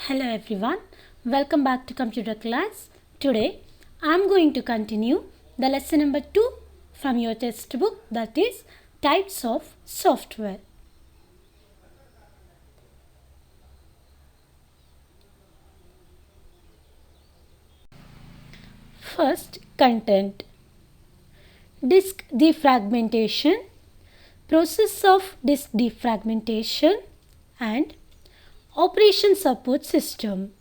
Hello everyone, welcome back to computer class. Today I am going to continue the lesson number 2 from your textbook, that is types of software. First, content. Disk defragmentation, process of disk defragmentation and operation support system.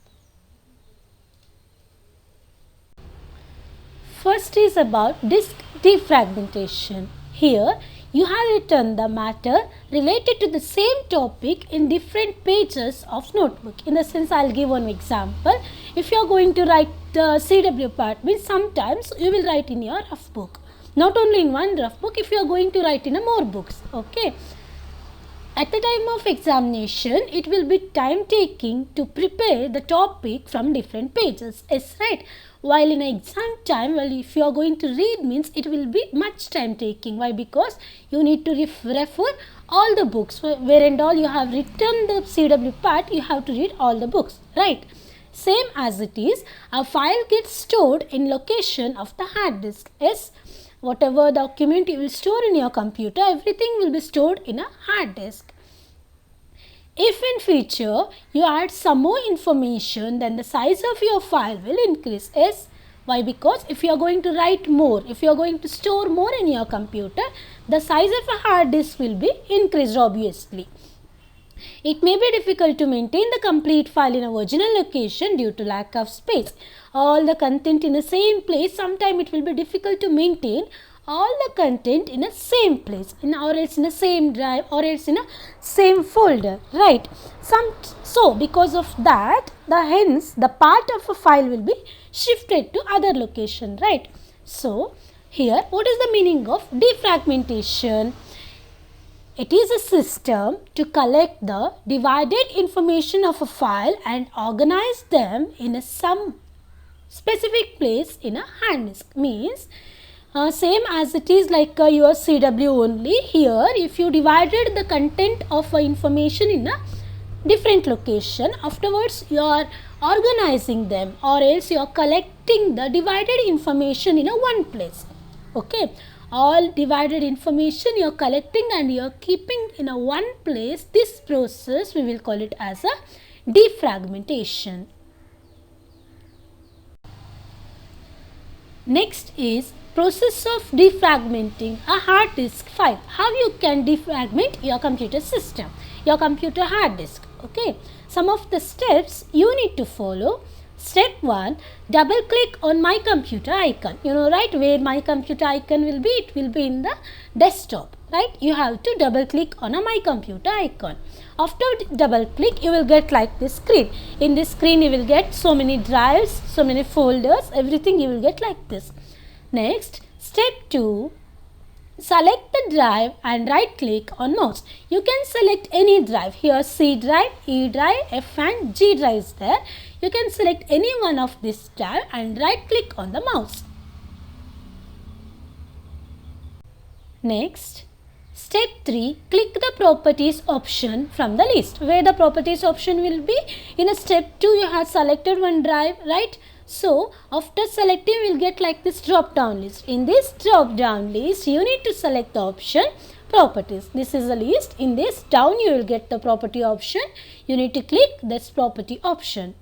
First is about disk defragmentation. Here you have written the matter related to the same topic in different pages of notebook. In the sense, I'll give one example. If you are going to write the CW part, means sometimes you will write in your rough book. Not only in one rough book, if you are going to write in a more books. Okay. At the time of examination, it will be time taking to prepare the topic from different pages. Yes, right? While in exam time, if you are going to read, means it will be much time taking. Why? Because you need to refer all the books. Where and all you have written the CW part, you have to read all the books. Right? Same as it is, a file gets stored in location of the hard disk. Yes. Whatever document you will store in your computer, everything will be stored in a hard disk. If in future you add some more information, then the size of your file will increase. Yes. Why? Because if you are going to write more, if you are going to store more in your computer, the size of a hard disk will be increased obviously. It may be difficult to maintain the complete file in a original location due to lack of space. All the content in the same place, sometimes it will be difficult to maintain all the content in a same place, or else in a same drive, or else in a same folder, right? So because of that, hence the part of a file will be shifted to other location, right? So here, what is the meaning of defragmentation? It is a system to collect the divided information of a file and organize them in some specific place in a hard disk. Means same as it is like your CW only. Here, if you divided the content of information in a different location, afterwards you are organizing them, or else you are collecting the divided information in a one place. Okay. All divided information you are collecting and you are keeping in a one place. This process we will call it as a defragmentation. Next is process of defragmenting a hard disk file. How you can defragment your computer system, your computer hard disk. Okay. Some of the steps you need to follow. Step 1, double click on my computer icon. You know, right, where my computer icon will be, it will be in the desktop, right? You have to double click on a my computer icon. After double click, you will get like this screen. In this screen, you will get so many drives, so many folders, everything you will get like this. Next, step 2, select the drive and right click on mouse. You can select any drive. Here C drive, E drive, F and G drive is there. You can select any one of this drive and right click on the mouse. Next, step 3, click the properties option from the list. Where the properties option will be? In a step 2 you have selected one drive, right? So, after selecting, you will get like this drop down list. In this drop down list, you need to select the option properties. This is the list. In this down, you will get the property option. You need to click this property option.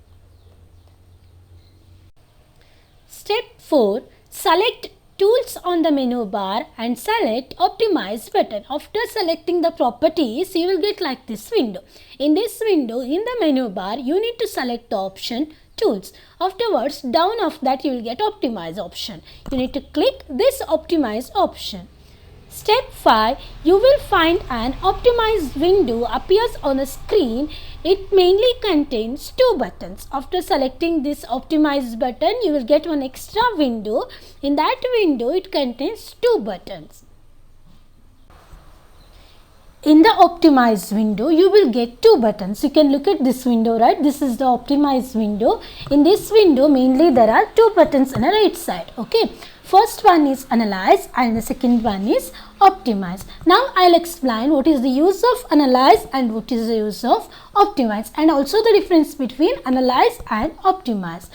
Step 4, select tools on the menu bar and select optimize button. After selecting the properties, you will get like this window. In this window, in the menu bar, you need to select the option tools. Afterwards, down of that you will get optimize option. You need to click this optimize option. Step 5, you will find an optimized window appears on the screen. It mainly contains 2 buttons. After selecting this optimize button, you will get one extra window. In that window, it contains 2 buttons. in the optimize window, you will get two buttons. You can look at this window, right? This is the optimize window. In this window, mainly there are two buttons on the right side. Okay. First one is analyze and the second one is optimize. Now I'll explain what is the use of analyze and what is the use of optimize, and also the difference between analyze and optimize.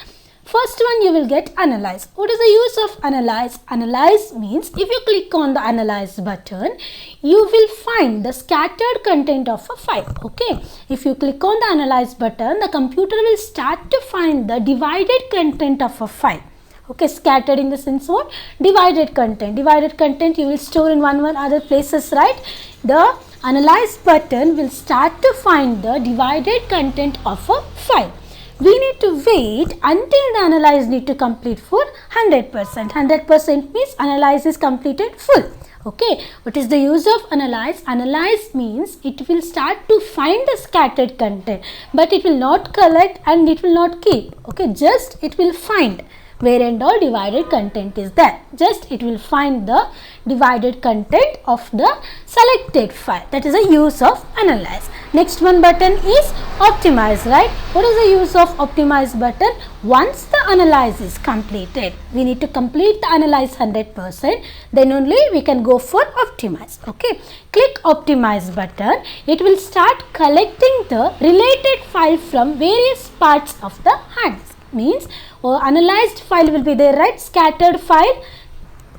First one, you will get analyze. What is the use of analyze? Analyze means if you click on the analyze button, you will find the scattered content of a file. Okay. If you click on the analyze button, the computer will start to find the divided content of a file. Okay, scattered in the sense what? Divided content. Divided content you will store in one or other places, right? The analyze button will start to find the divided content of a file. We need to wait until the analyze need to complete for 100%. 100% means analyze is completed full. Okay, what is the use of analyze? Analyze means it will start to find the scattered content, but it will not collect and it will not keep. Okay, just it will find where and all divided content is there. Just it will find the divided content of the selected file. That is the use of analyze. Next one button is optimize, right? What is the use of optimize button? Once the analyze is completed, we need to complete the analyze 100%, then only we can go for optimize. Okay, click optimize button. It will start collecting the related file from various parts of the hard disk. Means analyzed file will be there, right? Scattered file.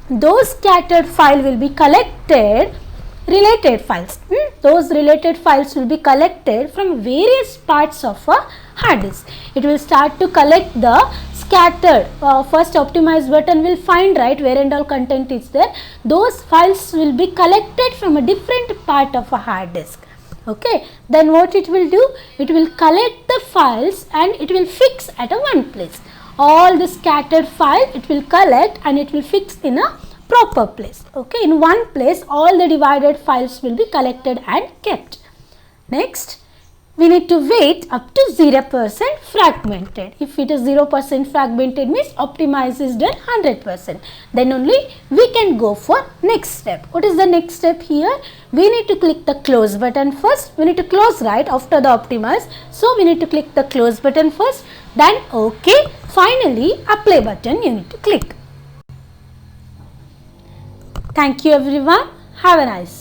Those scattered file will be collected. Related files. Those related files will be collected from various parts of a hard disk. It will start to collect the scattered. First optimize button will find, right, where and all content is there. Those files will be collected from a different part of a hard disk. Okay, then what it will do? It will collect the files and it will fix at a one place. All the scattered file it will collect and it will fix in a proper place. Okay, in one place all the divided files will be collected and kept. Next, we need to wait up to 0% fragmented. If it is 0% fragmented means optimize is done 100%. Then only we can go for next step. What is the next step here? We need to click the close button first. We need to close right after the optimize. So we need to click the close button first. Then okay. Finally, apply button you need to click. Thank you everyone. Have a nice day.